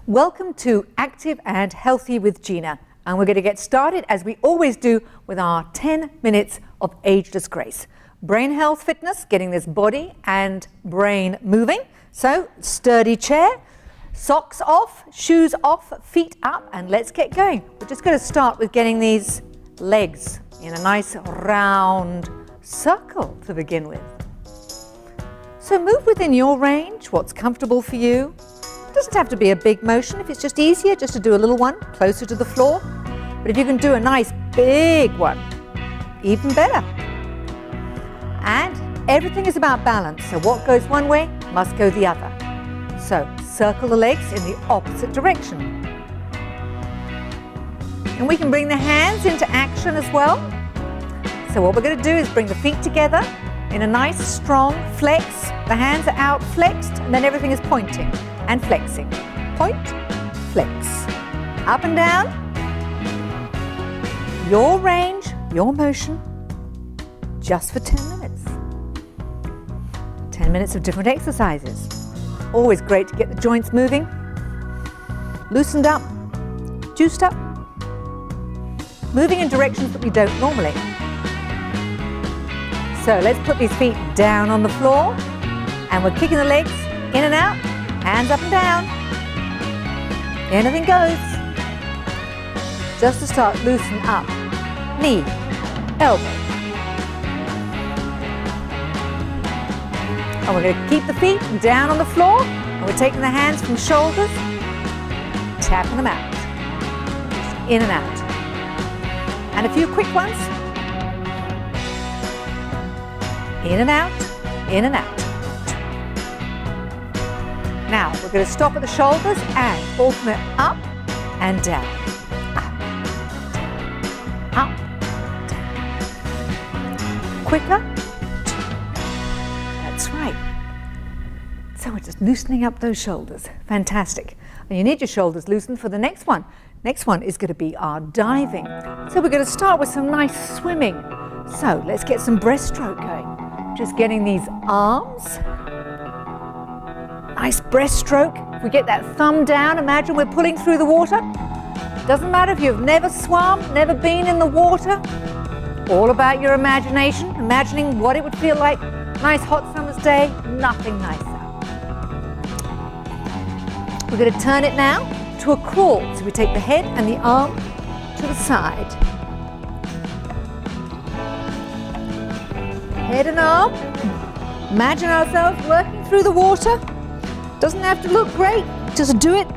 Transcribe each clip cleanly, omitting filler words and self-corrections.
Welcome to Active and Healthy with Gina, and we're going to get started as we always do with our 10 minutes of Ageless Grace. Brain health fitness, getting this body and brain moving. So sturdy chair, socks off, shoes off, feet up, and let's get going. We're just going to start with getting these legs in a nice round circle to begin with. So move within your range, what's comfortable for you. It doesn't have to be a big motion. If it's just easier just to do a little one closer to the floor. But if you can do a nice big one, even better. And everything is about balance. So what goes one way must go the other. So circle the legs in the opposite direction. And we can bring the hands into action as well. So what we're going to do is bring the feet together in a nice strong flex. The hands are out flexed, and then everything is pointing and flexing. Point, flex. Up and down. Your range, your motion, just for 10 minutes. 10 minutes of different exercises. Always great to get the joints moving. Loosened up, juiced up. Moving in directions that we don't normally. So let's put these feet down on the floor, and we're kicking the legs in and out, hands up and down. Anything goes. Just to start, loosen up. Knee, elbow. And we're going to keep the feet down on the floor, and we're taking the hands from shoulders, tapping them out. Just in and out. And a few quick ones. In and out, in and out. Now we're going to stop at the shoulders and alternate up and down. Up, down. Quicker. That's right. So we're just loosening up those shoulders. Fantastic. And you need your shoulders loosened for the next one. Next one is going to be our diving. So we're going to start with some nice swimming. So let's get some breaststroke going. Just getting these arms. Nice breaststroke. If we get that thumb down, imagine we're pulling through the water. Doesn't matter if you've never swum, never been in the water. All about your imagination. Imagining what it would feel like. Nice hot summer's day, nothing nicer. We're going to turn it now to a crawl. So we take the head and the arm to the side. Head and arm. Imagine ourselves working through the water. Doesn't have to look great, just do it.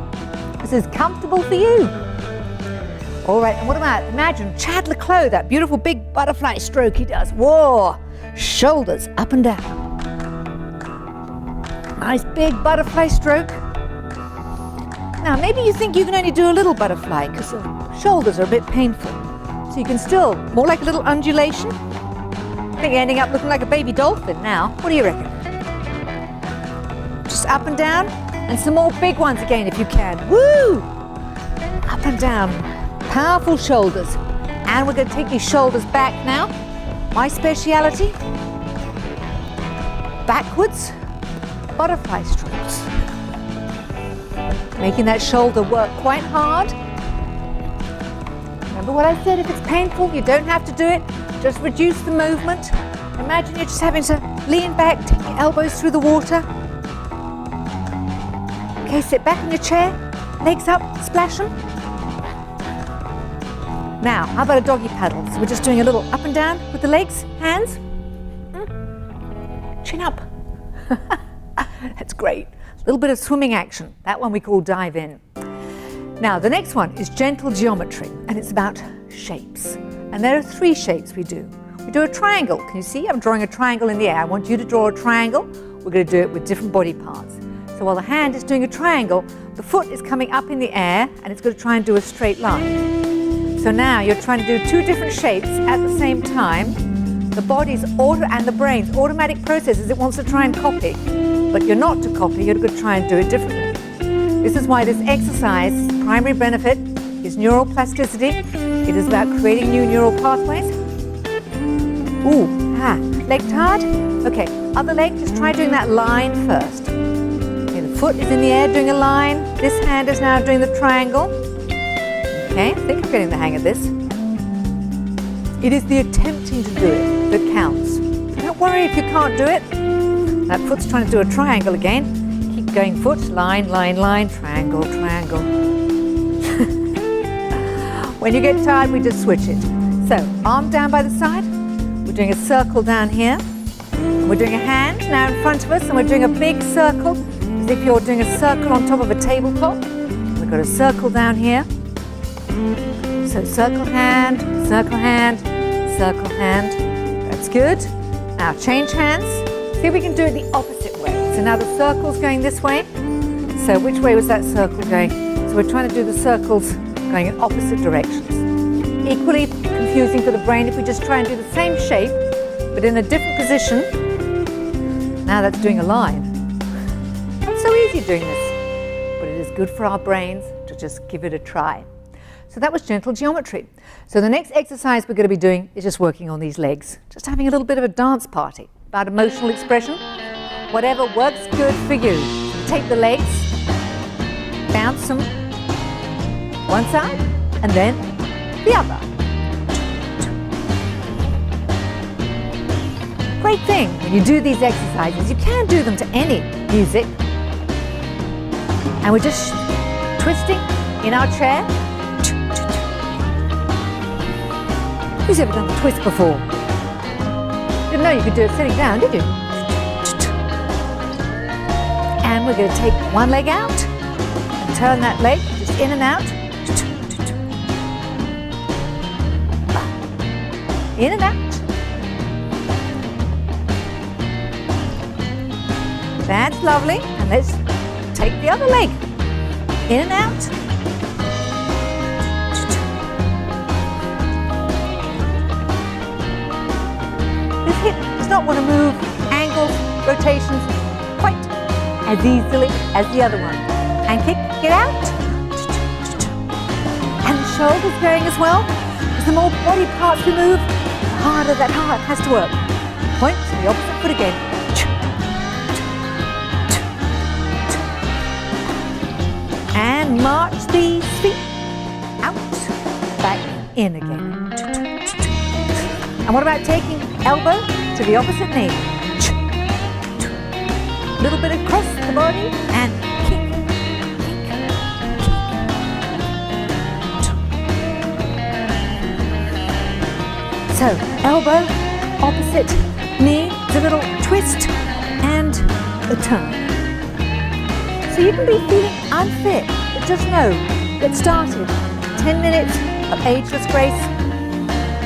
This is comfortable for you. All right, and what about, imagine Chad Leclos, that beautiful big butterfly stroke he does. Whoa, shoulders up and down. Nice big butterfly stroke. Now, maybe you think you can only do a little butterfly because the shoulders are a bit painful. So you can still, more like a little undulation. I think you're ending up looking like a baby dolphin now. What do you reckon? Just up and down, and some more big ones again if you can. Woo! Up and down. Powerful shoulders. And we're going to take these shoulders back now. My speciality. Backwards. Butterfly strokes. Making that shoulder work quite hard. Remember what I said, if it's painful, you don't have to do it. Just reduce the movement. Imagine you're just having to lean back, take your elbows through the water. Okay, sit back in your chair, legs up, splash them. Now, how about a doggy paddle? So we're just doing a little up and down with the legs, hands. Chin up. That's great. A little bit of swimming action. That one we call dive in. Now, the next one is gentle geometry, and it's about shapes. And there are 3 shapes we do. We do a triangle. Can you see? I'm drawing a triangle in the air. I want you to draw a triangle. We're going to do it with different body parts. So while the hand is doing a triangle, the foot is coming up in the air, and it's going to try and do a straight line. So now you're trying to do 2 different shapes at the same time. The body's and the brain's automatic processes, it wants to try and copy. But you're not to copy, you're going to try and do it differently. This is why this exercise, primary benefit, is neuroplasticity. It is about creating new neural pathways. Ooh, leg hard. Okay, other leg, just try doing that line first. Okay, the foot is in the air doing a line. This hand is now doing the triangle. Okay, I think I'm getting the hang of this. It is the attempting to do it that counts. Don't worry if you can't do it. That foot's trying to do a triangle again. Keep going foot, line, line, line, triangle, triangle. When you get tired, we just switch it. So, arm down by the side. We're doing a circle down here. We're doing a hand now in front of us, and we're doing a big circle, as if you're doing a circle on top of a tabletop. We've got a circle down here. So circle hand, circle hand, circle hand. That's good. Now change hands. See if we can do it the opposite way. So now the circle's going this way. So which way was that circle going? So we're trying to do the circles going in opposite directions. Equally confusing for the brain if we just try and do the same shape, but in a different position. Now that's doing a line. Not so easy doing this, but it is good for our brains to just give it a try. So that was gentle geometry. So the next exercise we're going to be doing is just working on these legs. Just having a little bit of a dance party about emotional expression. Whatever works good for you. So take the legs, bounce them one side and then the other. Great thing when you do these exercises, you can do them to any music. And we're just twisting in our chair. Who's ever done the twist before? Didn't know you could do it sitting down, did you? And we're going to take one leg out and turn that leg just in and out. In and out. That's lovely. And let's take the other leg. In and out. This hip does not want to move angles, rotations quite as easily as the other one. And kick it out. And the shoulders going as well. Because the more body parts we move, the harder that heart has to work. Point to the opposite foot again. And march these feet out, back in again. And what about taking elbow to the opposite knee? A little bit across the body and kick, kick. So elbow, opposite knee, a little twist and a turn. So you can be feeling unfit, but just know, get started. 10 minutes of Ageless Grace.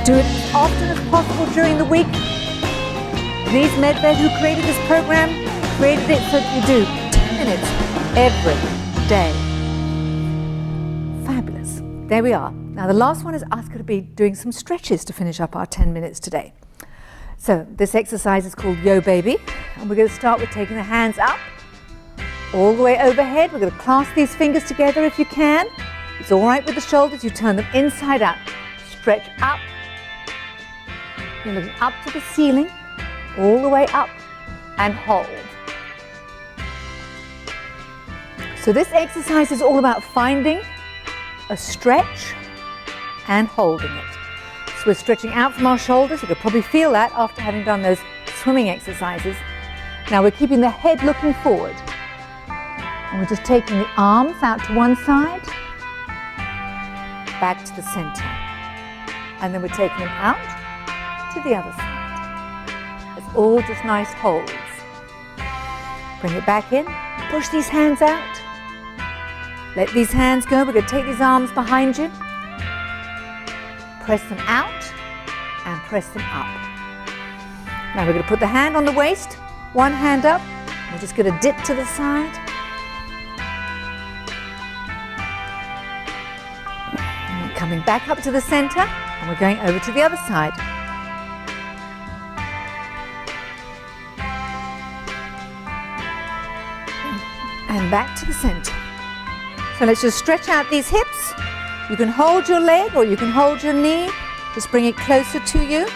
Do it as often as possible during the week. These medved who created this program created it so that you do 10 minutes every day. Fabulous. There we are. Now the last one is us going to be doing some stretches to finish up our 10 minutes today. So this exercise is called Yo Baby, and we're going to start with taking the hands up all the way overhead. We're going to clasp these fingers together if you can. It's all right with the shoulders. You turn them inside out. Stretch up. You're looking up to the ceiling, all the way up, and hold. So this exercise is all about finding a stretch and holding it. So we're stretching out from our shoulders. You could probably feel that after having done those swimming exercises. Now we're keeping the head looking forward. And we're just taking the arms out to one side, back to the center. And then we're taking them out to the other side. It's all just nice holds. Bring it back in, push these hands out. Let these hands go. We're going to take these arms behind you. Press them out and press them up. Now we're going to put the hand on the waist, one hand up. We're just going to dip to the side. And we're coming back up to the center, and we're going over to the other side. And back to the center. So let's just stretch out these hips. You can hold your leg or you can hold your knee. Just bring it closer to you.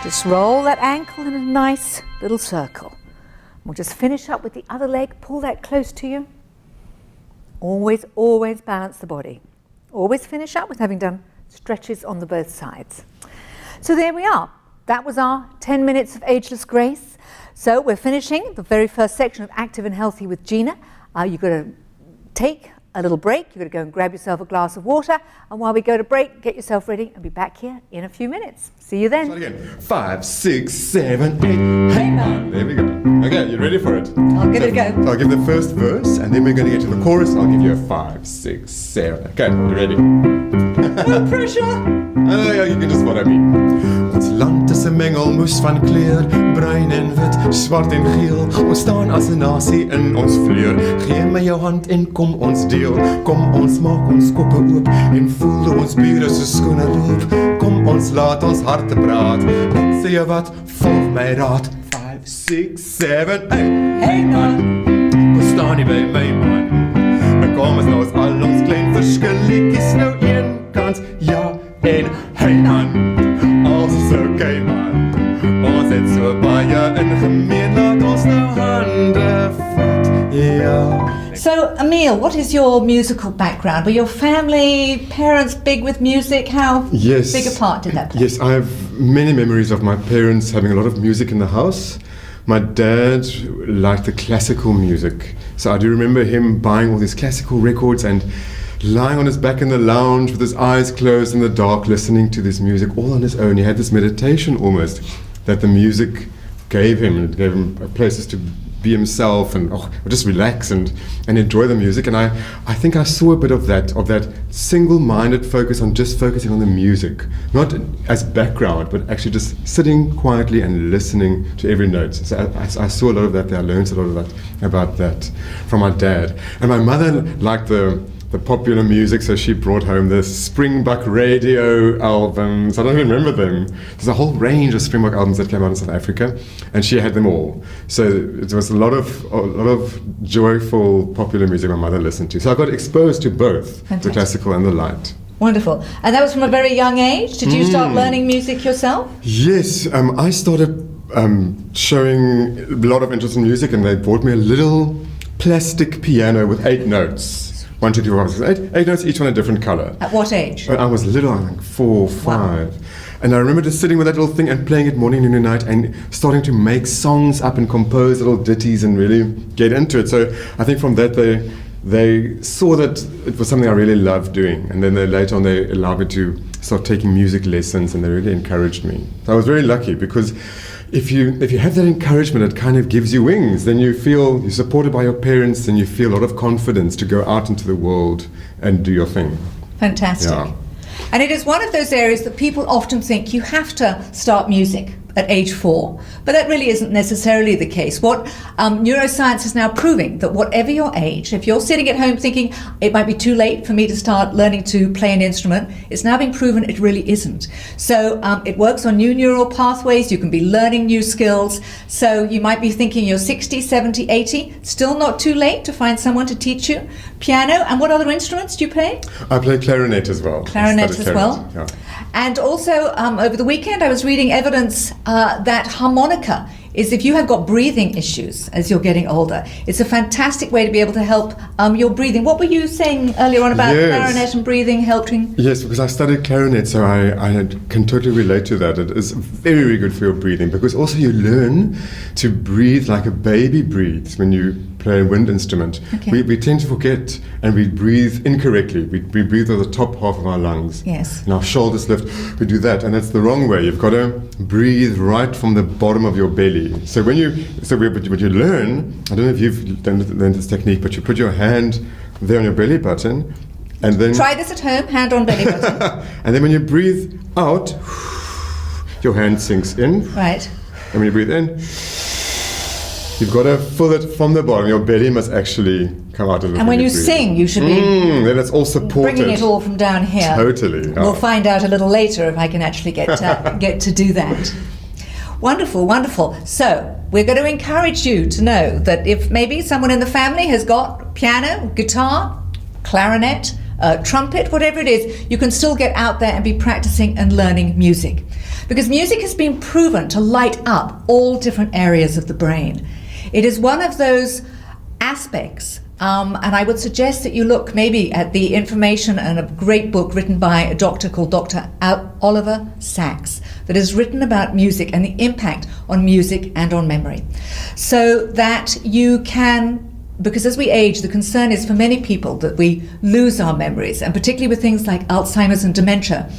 Just roll that ankle in a nice little circle. We'll just finish up with the other leg. Pull that close to you. Always, always balance the body. Always finish up with having done stretches on the both sides. So there we are. That was our 10 minutes of ageless grace. So we're finishing the very first section of Active and Healthy with Gina. You've got to take a little break. You've got to go and grab yourself a glass of water. And while we go to break, get yourself ready and be back here in a few minutes. See you then. Start again. 5, 6, 7, 8. Hey man. There we go. Okay, you ready for it? I'll give it a go. So I'll give the first verse, and then we're going to get to the chorus, and I'll give you a 5, 6, 7. Okay, you ready? No pressure. Ja, you can just follow me. Ons land is 'n mengelmoes van kleur, bruin en wit, swart en geel. Ons staan as 'n nasie in ons vleur. Gee my jou hand en kom ons deel. Kom ons maak ons koppe oop en voel hoe ons bure se skoene loop. Kom ons laat ons harte praat. Ek sê jou wat, volg my raad. 5, 6, 7, 8. Hey man, kom staan nie by my man. En kom ons nou is al ons klein verskilletjies nou een kant. Ja en hey man, alles is okay man. Ons het so baie in gemeen, laat ons nou hande vat. Ja. So, Emil, what is your musical background? Were your family, parents big with music? How Yes. big a part did that play? Yes, I have many memories of my parents having a lot of music in the house. My dad liked the classical music, so I do remember him buying all these classical records and lying on his back in the lounge with his eyes closed in the dark, listening to this music all on his own. He had this meditation almost that the music gave him, and it gave him places to be himself and just relax and enjoy the music. And I think I saw a bit of that single-minded focus on just focusing on the music, not as background, but actually just sitting quietly and listening to every note. So I saw a lot of that there. I learned a lot of that about that from my dad. And my mother liked the popular music, so she brought home the Springbok radio albums. I don't even remember them. There's a whole range of Springbok albums that came out in South Africa, and she had them all. So it was a lot of joyful popular music my mother listened to. So I got exposed to both the classical and the light. Wonderful. And that was from a very young age? Did you start learning music yourself? Yes, I started showing a lot of interest in music, and they bought me a little plastic piano with 8 notes. 1, 2, 3, 4, 5, 6, 8 notes, each one a different colour. At what age? I was little, I think 4, 5. Wow. And I remember just sitting with that little thing and playing it morning, noon and night and starting to make songs up and compose little ditties and really get into it. So I think from that they saw that it was something I really loved doing. And then later on they allowed me to start taking music lessons, and they really encouraged me. So I was very lucky, because if you have that encouragement, it kind of gives you wings. Then you feel you're supported by your parents, and you feel a lot of confidence to go out into the world and do your thing. Fantastic. Yeah. And it is one of those areas that people often think you have to start music at age 4, but that really isn't necessarily the case. What neuroscience is now proving, that whatever your age, if you're sitting at home thinking it might be too late for me to start learning to play an instrument, it's now been proven it really isn't. So it works on new neural pathways. You can be learning new skills. So you might be thinking you're 60, 70, 80, still not too late to find someone to teach you piano. And what other instruments do you play? I play clarinet as well. Clarinet as well? Yeah. And also, over the weekend, I was reading evidence that harmonica is, if you have got breathing issues as you're getting older, it's a fantastic way to be able to help your breathing. What were you saying earlier on about clarinet and breathing helping? Yes, because I studied clarinet, so I can totally relate to that. It is very, very good for your breathing, because also you learn to breathe like a baby breathes when you play a wind instrument. Okay. We tend to forget, and we breathe incorrectly. We breathe with the top half of our lungs. Yes. And our shoulders lift. We do that, and that's the wrong way. You've got to breathe right from the bottom of your belly. So what you learn, I don't know if you've learned this technique, but you put your hand there on your belly button, and then try this at home, hand on belly button. And then when you breathe out, your hand sinks in. Right. And when you breathe in, you've got to fill it from the bottom. Your belly must actually come out of it. And when you sing, you should be then it's all supported. bringing it all from down here. Totally. We'll find out a little later if I can actually get to do that. Wonderful, wonderful. So we're going to encourage you to know that if maybe someone in the family has got piano, guitar, clarinet, trumpet, whatever it is, you can still get out there and be practicing and learning music. Because music has been proven to light up all different areas of the brain. It is one of those aspects, and I would suggest that you look maybe at the information and a great book written by a doctor called Dr. Oliver Sacks that is written about music and the impact on music and on memory. So that you can, because as we age, the concern is for many people that we lose our memories, and particularly with things like Alzheimer's and dementia.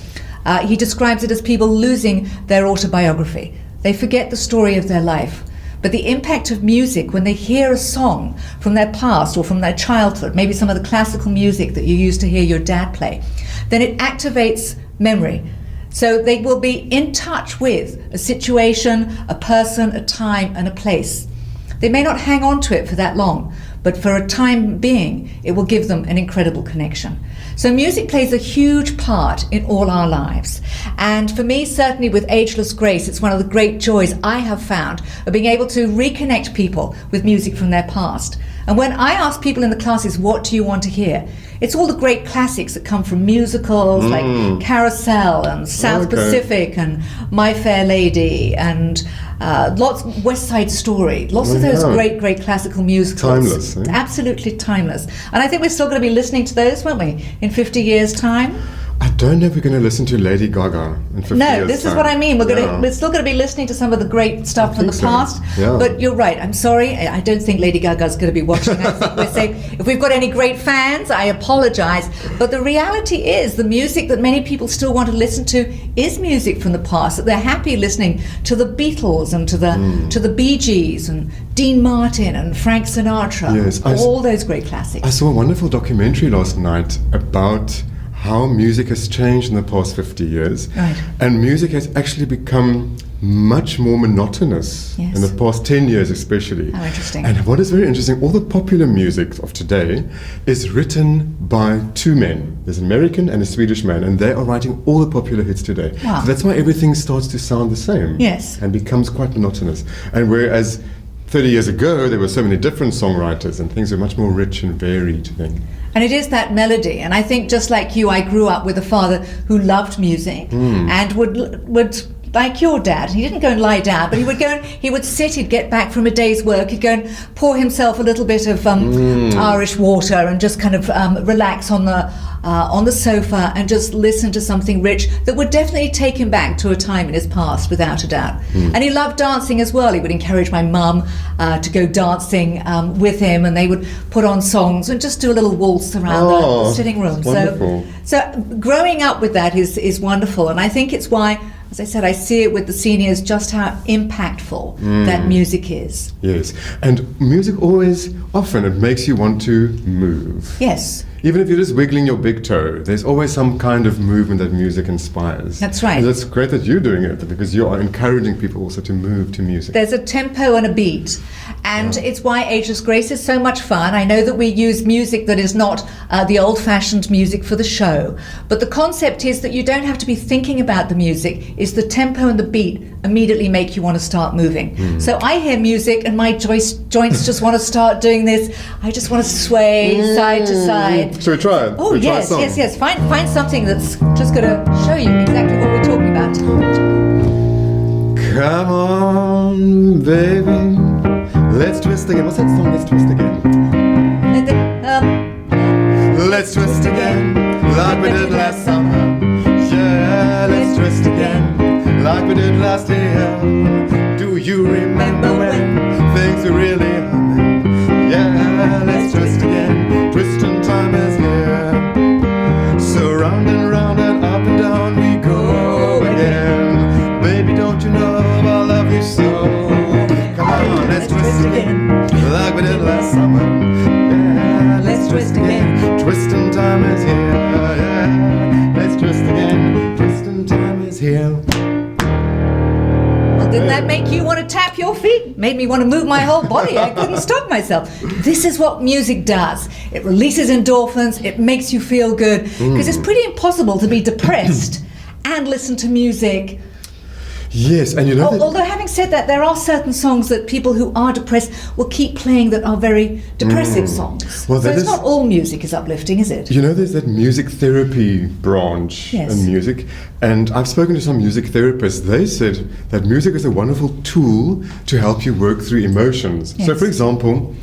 He describes it as people losing their autobiography. They forget the story of their life. But the impact of music, when they hear a song from their past or from their childhood, maybe some of the classical music that you used to hear your dad play, then it activates memory. So they will be in touch with a situation, a person, a time, and a place. They may not hang on to it for that long, but for a time being, it will give them an incredible connection. So music plays a huge part in all our lives. And for me, certainly with Ageless Grace, it's one of the great joys I have found of being able to reconnect people with music from their past. And when I ask people in the classes, what do you want to hear? It's all the great classics that come from musicals like Carousel and South Pacific and My Fair Lady and lots West Side Story, lots of those great classical musicals. Timeless. Eh? Absolutely timeless. And I think we're still going to be listening to those, won't we, in 50 years' time? I don't know if we're going to listen to Lady Gaga in 50 years' No, this is what I mean. Yeah. We're still going to be listening to some of the great stuff from the past. Yeah. But you're right. I'm sorry. I don't think Lady Gaga's going to be watching. I think we're safe. If we've got any great fans, I apologize. But the reality is the music that many people still want to listen to is music from the past. That they're happy listening to the Beatles and to the Bee Gees and Dean Martin and Frank Sinatra. Yes, all those great classics. I saw a wonderful documentary last night about how music has changed in the past 50 years. Right. And music has actually become much more monotonous in the past 10 years especially. How interesting. And what is very interesting, all the popular music of today is written by two men. There's an American and a Swedish man, and they are writing all the popular hits today. Wow. So that's why everything starts to sound the same. Yes. And becomes quite monotonous. And whereas 30 years ago, there were so many different songwriters and things were much more rich and varied then. And it is that melody. And I think just like you, I grew up with a father who loved music and would like your dad, he didn't go and lie down, but he would sit, he'd get back from a day's work, he'd go and pour himself a little bit of Irish water and just kind of relax on the sofa and just listen to something rich that would definitely take him back to a time in his past, without a doubt. And he loved dancing as well. He would encourage my mum to go dancing with him, and they would put on songs and just do a little waltz around the sitting room. So growing up with that is wonderful, and I think it's why, as I said, I see it with the seniors just how impactful that music is. Yes, and music often it makes you want to move. Yes. Even if you're just wiggling your big toe, there's always some kind of movement that music inspires. That's right. And it's great that you're doing it, because you are encouraging people also to move to music. There's a tempo and a beat, and it's why Ageless Grace is so much fun. I know that we use music that is not the old-fashioned music for the show, but the concept is that you don't have to be thinking about the music. It's the tempo and the beat immediately make you want to start moving. So I hear music and my joints just want to start doing this. I just want to sway side to side. Shall we try it? Oh, yes. Find something that's just going to show you exactly what we're talking about. Come on, baby. Let's twist again. What's that song? Let's twist again. Let's twist again, like we did last summer. Yeah, let's twist again, like we did last year. Do you remember when things were really humming? Yeah, let's twist again. Twisting time is here. So round and up and down we go again. Baby, don't you know I love you so? Come on, let's twist again, like we did last summer. Yeah, let's twist again. Twisting time is here. Yeah, let's twist again. Twisting time is here. Didn't that make you want to tap your feet? Made me want to move my whole body. I couldn't stop myself. This is what music does. It releases endorphins. It makes you feel good. Because it's pretty impossible to be depressed and listen to music. Yes, and you know that, Although having said that, there are certain songs that people who are depressed will keep playing that are very depressive songs. Well, so that it's is- not all music is uplifting, is it? you know, there's that music therapy branch Yes. in music, and I've spoken to some music therapists. They said that music is a wonderful tool to help you work through emotions. So, Yes. for example,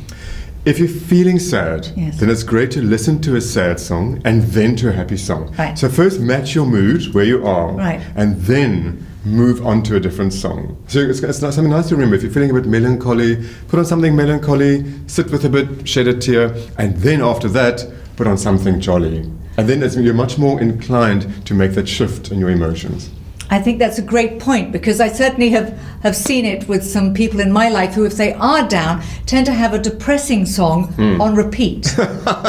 if you're feeling sad, Yes. then it's great to listen to a sad song and then to a happy song. Right. So first match your mood where you are, Right. and then move on to a different song. So it's not something nice to remember. If you're feeling a bit melancholy, put on something melancholy, sit with a bit, shed a tear, and then after that, put on something jolly. And then you're much more inclined to make that shift in your emotions. I think that's a great point, because I certainly have seen it with some people in my life who, if they are down, tend to have a depressing song on repeat.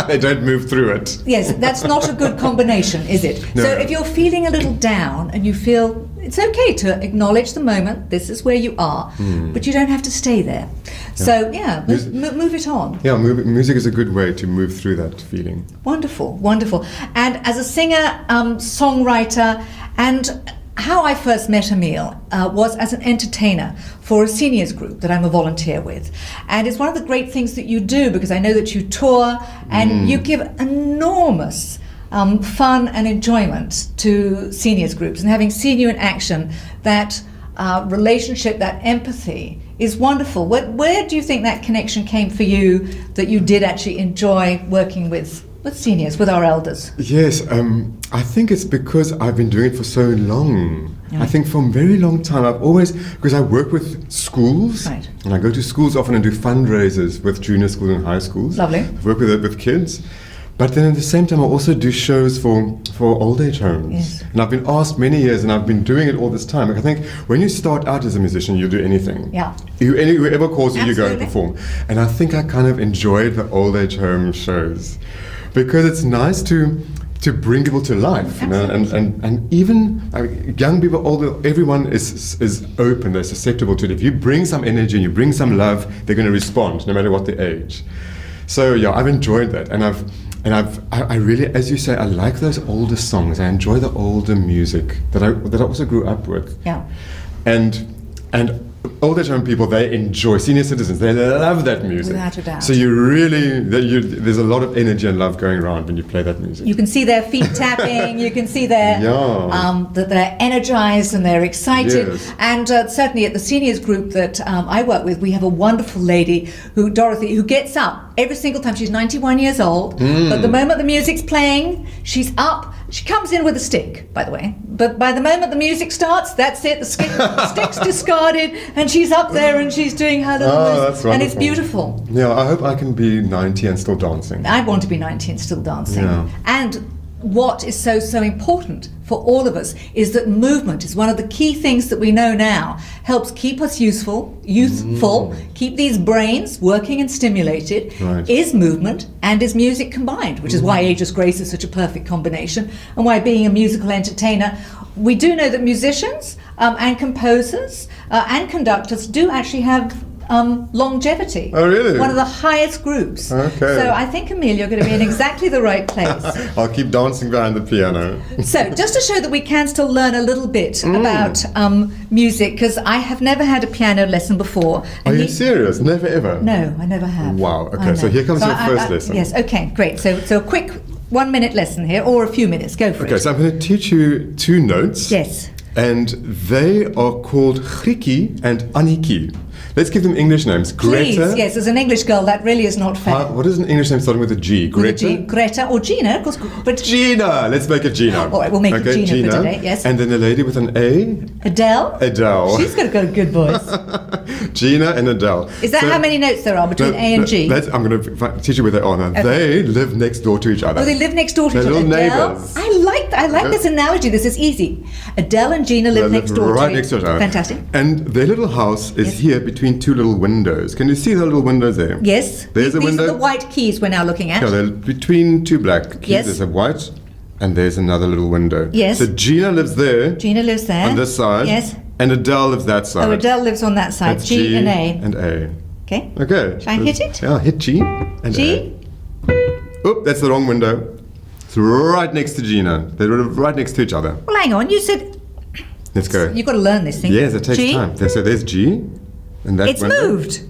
They don't move through it. Yes, that's not a good combination, is it? No. So if you're feeling a little down and you feel it's okay to acknowledge the moment, this is where you are, but you don't have to stay there. So yeah, move it on. Yeah, music is a good way to move through that feeling. Wonderful, wonderful. And as a singer, songwriter, and how I first met Emile was as an entertainer for a seniors group that I'm a volunteer with. And it's one of the great things that you do, because I know that you tour and you give enormous fun and enjoyment to seniors groups. And having seen you in action, that relationship, that empathy is wonderful. Where do you think that connection came for you, that you did actually enjoy working with seniors, with our elders? Yes, I think it's because I've been doing it for so long. I think for a very long time I've always, because I work with schools, Right. and I go to schools often and do fundraisers with junior schools and high schools. Lovely. I work with kids. But then at the same time I also do shows for old age homes. Yes. And I've been asked many years, and I've been doing it all this time. Like, I think when you start out as a musician, you do anything. Yeah. Whoever calls you, you go and Absolutely. perform. And I think I kind of enjoyed the old age home shows, because it's nice to bring people to life, you know, and even young people, older, everyone is open, they're susceptible to it. If you bring some energy and you bring some love, they're going to respond, no matter what the age. So yeah, I've enjoyed that, and I really, as you say, I like those older songs. I enjoy the older music that I also grew up with. Yeah. And old age home people, they enjoy, senior citizens, they love that music. Without a doubt. So there's a lot of energy and love going around when you play that music. You can see their feet tapping, you can see that they're energized and they're excited. Yes. And certainly at the seniors group that I work with, we have a wonderful lady, Dorothy, who gets up every single time. She's 91 years old, but the moment the music's playing, she's up. She comes in with a stick, by the way, but by the moment the music starts, that's it, the stick's discarded, and she's up there and she's doing her little moves, that's and it's wonderful. beautiful. Yeah, I hope I can be 90 and still dancing. I want to be 90 and still dancing. Yeah. And what is so important for all of us is that movement is one of the key things that we know now helps keep us youthful, keep these brains working and stimulated. Right. Is movement and is music combined, which is why Ageless Grace is such a perfect combination, and why, being a musical entertainer, we do know that musicians and composers and conductors do actually have longevity. Oh, really? One of the highest groups. Okay. So I think, Emile, you're going to be in exactly the right place. I'll keep dancing behind the piano. So just to show that we can still learn a little bit about music, because I have never had a piano lesson before. Are you serious? Never ever? No, I never have. Wow, okay, I know. so here comes your first lesson. Yes, okay, great. So a quick 1 minute lesson here, or a few minutes. Go for Okay, it. so I'm going to teach you two notes. Yes. And they are called Griekie and Anniki. Let's give them English names. Please, Greta. yes, as an English girl, that really is not fair. What is an English name starting with a G? With a Greta? G. Greta or Gina, of course. But Gina. Let's make it Gina. All right, we'll make it Gina for today, yes. And then a lady with an A. Adele? Adele. She's got a good voice. Gina and Adele. Is that how many notes there are between A and G? I'm going to teach you where they are now. Okay. They live next door to each other. Oh, they live next door to each They're other. little Adele? neighbours. I like this analogy. This is easy. Adele and Gina live next door right to next to each other. Fantastic. And their little house is Yes. here between two little windows. Can you see the little windows there? Yes. There's a These window. are the white keys we're now looking at. Yeah, they're between two black keys. Yes. There's a white, and there's another little window. Yes. So Gina lives there. Gina lives there. On this side. Yes. And Adele lives that side. Oh, Adele lives on that side. That's G and A. And A. Okay. Okay. Shall I hit it? Yeah, hit G and G. A. Oop, that's the wrong window. It's right next to Gina. They're right next to each other. Well, hang on. You said Let's go. You've got to learn this thing. Yes, it takes G. time. So there's G. And that It's window. moved.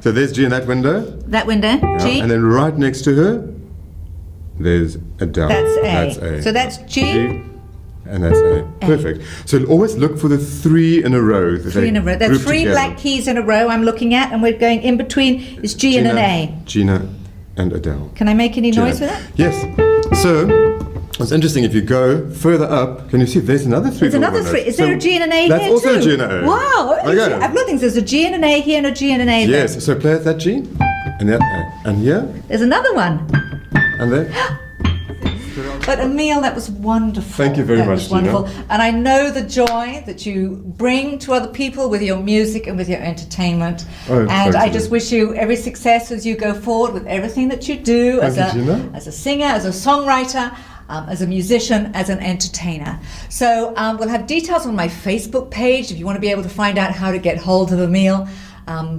So there's G in that window. That window, Yeah, G. and then right next to her, there's Adele. That's A. That's A. So that's G. And that's A. Perfect. So always look for the 3 in a row. That Three in a row. There are group 3 together. black keys in a row I'm looking at, and we're going in between is G and an A. Gina and Adele. Can I make any Gina. noise with it? Yes. So it's interesting. If you go further up, can you see there's another 3? There's another 3. Is there a G and an A that's here also too? a G and an A. Wow. Okay. I've looked things. There's a G and an A here and a G and an A there. Yes. So play at that G, and that A, and here, There's another one. and there. But Emile, that was wonderful. Thank you very that much, was wonderful. Gina. And I know the joy that you bring to other people with your music and with your entertainment. Oh, and thanks, I Gina. just wish you every success as you go forward with everything that you do Thank you, Gina. as a singer, as a songwriter. As a musician, as an entertainer. So we'll have details on my Facebook page if you want to be able to find out how to get hold of Emile,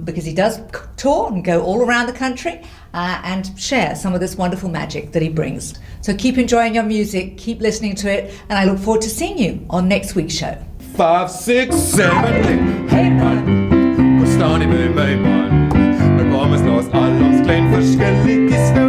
because he does tour and go all around the country and share some of this wonderful magic that he brings. So keep enjoying your music, keep listening to it, and I look forward to seeing you on next week's show. 5, 6, 7, 8. Hey man, hvor staan die bij man? Dan kwam het los, alles klein verschillig is nou